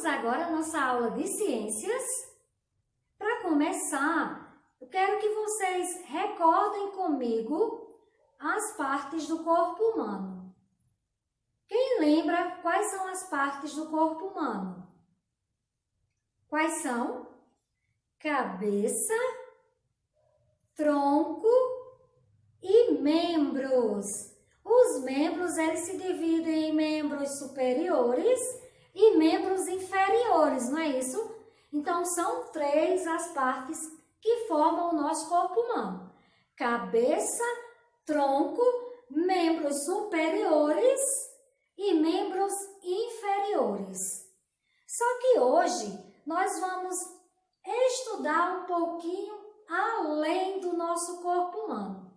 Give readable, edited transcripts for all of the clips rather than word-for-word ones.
Vamos agora à nossa aula de ciências. Para começar, eu quero que vocês recordem comigo as partes do corpo humano. Quem lembra quais são as partes do corpo humano? Quais são? Cabeça, tronco e membros. Os membros, eles se dividem em membros superiores e membros inferiores, não é isso? Então, são três as partes que formam o nosso corpo humano. Cabeça, tronco, membros superiores e membros inferiores. Só que hoje nós vamos estudar um pouquinho além do nosso corpo humano.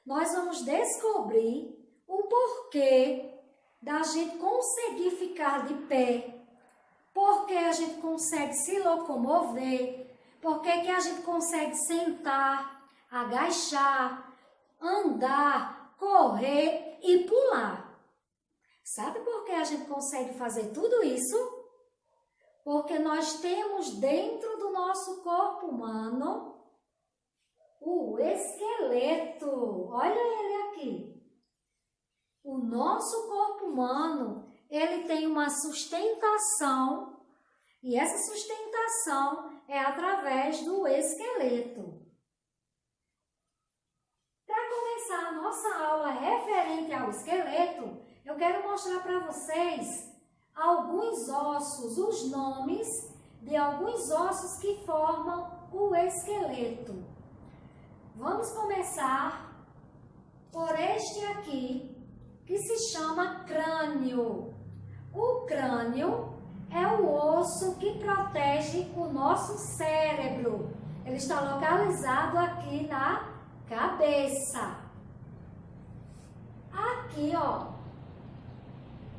Nós vamos descobrir o porquê da gente conseguir ficar de pé, porque a gente consegue se locomover, porque que a gente consegue sentar, agachar, andar, correr e pular. Sabe por que a gente consegue fazer tudo isso? Porque nós temos dentro do nosso corpo humano o esqueleto. Olha ele aqui. O nosso corpo humano, ele tem uma sustentação, e essa sustentação é através do esqueleto. Para começar a nossa aula referente ao esqueleto, eu quero mostrar para vocês alguns ossos, os nomes de alguns ossos que formam o esqueleto. Vamos começar por este aqui, que se chama crânio. O crânio é o osso que protege o nosso cérebro. Ele está localizado aqui na cabeça. Aqui, ó,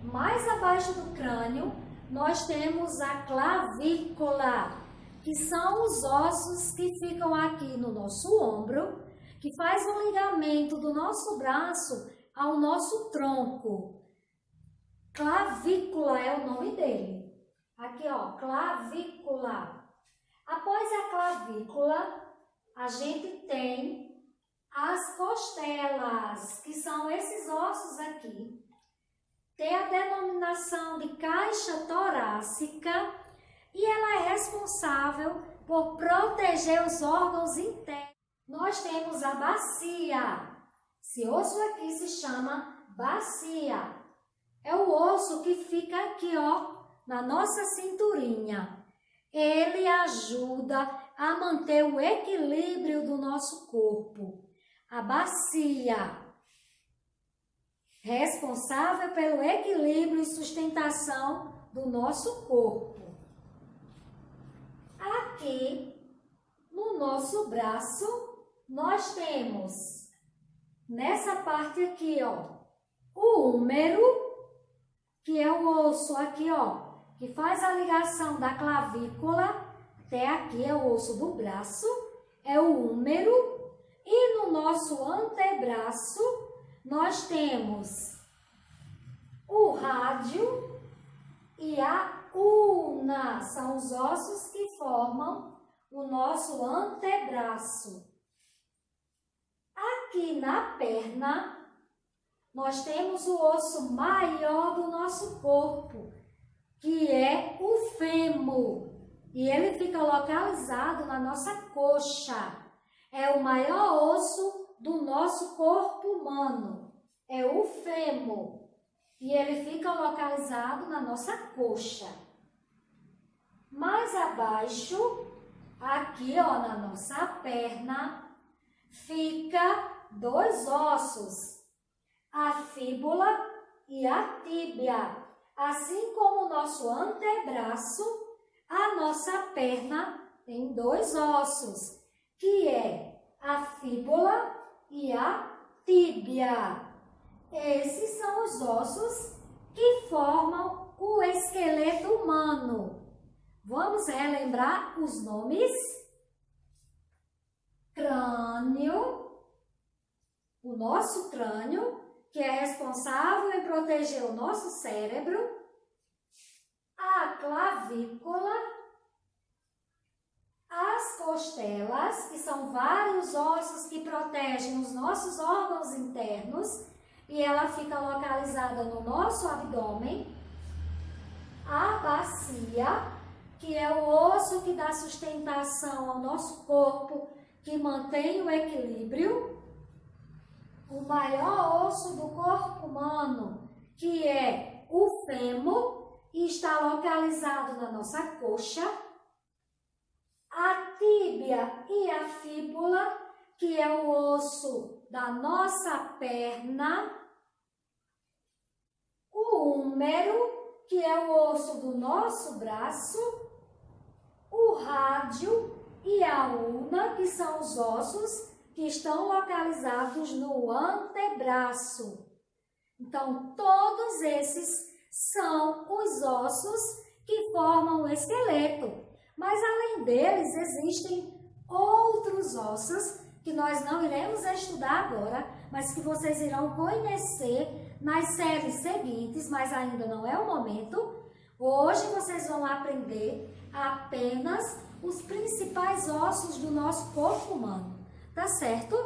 mais abaixo do crânio, nós temos a clavícula, que são os ossos que ficam aqui no nosso ombro, que faz o ligamento do nosso braço ao nosso tronco. Clavícula é o nome dele. Aqui, ó, clavícula. Após a clavícula, a gente tem as costelas, que são esses ossos aqui. Tem a denominação de caixa torácica e ela é responsável por proteger os órgãos internos. Nós temos a bacia. Esse osso aqui se chama bacia. É o osso que fica aqui, ó, na nossa cinturinha. Ele ajuda a manter o equilíbrio do nosso corpo. A bacia, responsável pelo equilíbrio e sustentação do nosso corpo. Aqui, no nosso braço, nós temos, nessa parte aqui, ó, o húmero, que é o osso aqui, ó, que faz a ligação da clavícula até aqui, é o osso do braço, é o húmero. E no nosso antebraço, nós temos o rádio e a ulna, são os ossos que formam o nosso antebraço. Aqui na perna, nós temos o osso maior do nosso corpo, que é o fêmur, e ele fica localizado na nossa coxa. É o maior osso do nosso corpo humano, é o fêmur, e ele fica localizado na nossa coxa. Mais abaixo, aqui, ó, na nossa perna, fica dois ossos, a fíbula e a tíbia. Assim como o nosso antebraço, a nossa perna tem dois ossos, que é a fíbula e a tíbia. Esses são os ossos que formam o esqueleto humano. Vamos relembrar os nomes? Crânio, o nosso crânio, que é responsável em proteger o nosso cérebro. a clavícula, as costelas, que são vários ossos que protegem os nossos órgãos internos, e ela fica localizada no nosso abdômen, a bacia, que é o osso que dá sustentação ao nosso corpo, que mantém o equilíbrio, o maior osso do corpo humano, que é o fêmur, e está localizado na nossa coxa, a tíbia e a fíbula, que é o osso da nossa perna, o húmero, que é o osso do nosso braço, o rádio e a ulna, que são os ossos que estão localizados no antebraço. Então, todos esses são os ossos que formam o esqueleto. Mas, além deles, existem outros ossos que nós não iremos estudar agora, mas que vocês irão conhecer nas séries seguintes, mas ainda não é o momento. Hoje vocês vão aprender apenas os principais ossos do nosso corpo humano, tá certo?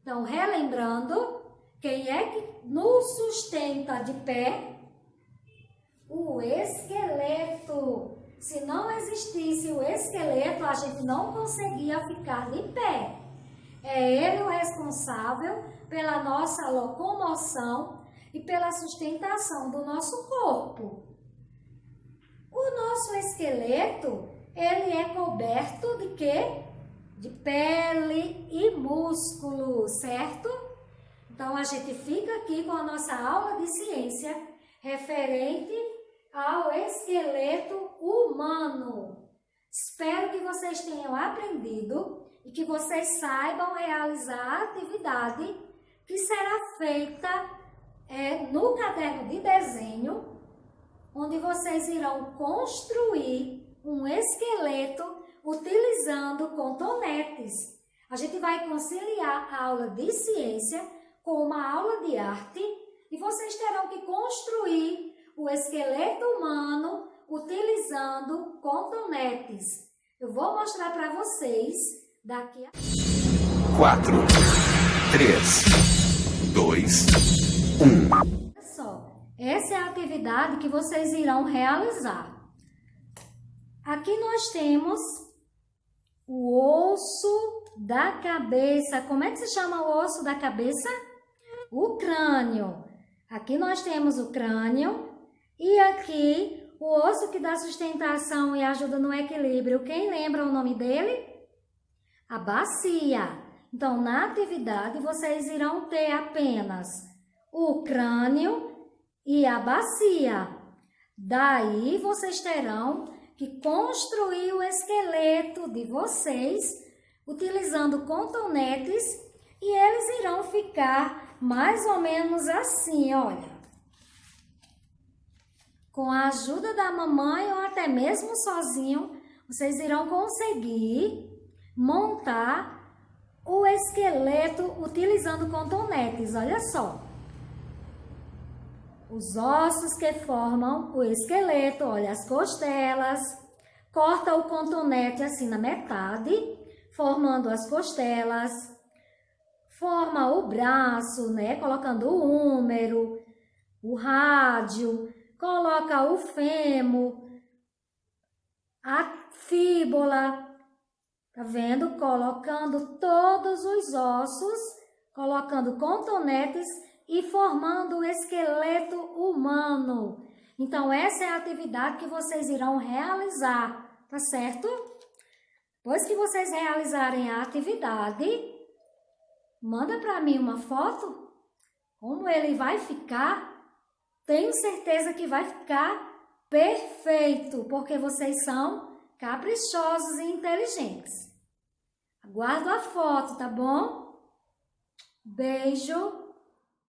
Então, relembrando, quem é que nos sustenta de pé? O esqueleto. Se não existisse o esqueleto, a gente não conseguia ficar de pé. É ele o responsável pela nossa locomoção e pela sustentação do nosso corpo. O nosso esqueleto, ele é coberto de quê? De pele e músculo, certo? Então, a gente fica aqui com a nossa aula de ciência referente ao esqueleto humano. Espero que vocês tenham aprendido e que vocês saibam realizar a atividade que será feita no caderno de desenho, onde vocês irão construir um esqueleto utilizando cotonetes. A gente vai conciliar a aula de ciência com uma aula de arte e vocês terão que construir o esqueleto humano utilizando cotonetes. Eu vou mostrar para vocês daqui a 4, 3, 2, 1. Olha só, essa é a atividade que vocês irão realizar. Aqui nós temos o osso da cabeça. Como é que se chama o osso da cabeça? O crânio. Aqui nós temos o crânio e aqui o osso que dá sustentação e ajuda no equilíbrio. Quem lembra o nome dele? A bacia. Então, na atividade, vocês irão ter apenas o crânio e a bacia. Daí, vocês terão que construir o esqueleto de vocês utilizando cotonetes e eles irão ficar mais ou menos assim, olha. Com a ajuda da mamãe ou até mesmo sozinho, vocês irão conseguir montar o esqueleto utilizando cotonetes, olha só. Os ossos que formam o esqueleto, olha as costelas, corta o cotonete assim na metade, formando as costelas, forma o braço, né, colocando o húmero, o rádio, coloca o fêmur, a fíbula, tá vendo? Colocando todos os ossos, colocando cotonetes e formando o esqueleto humano. Então, essa é a atividade que vocês irão realizar, tá certo? Depois que vocês realizarem a atividade, manda para mim uma foto, como ele vai ficar. Tenho certeza que vai ficar perfeito, porque vocês são caprichosos e inteligentes. Aguardo a foto, tá bom? Beijo!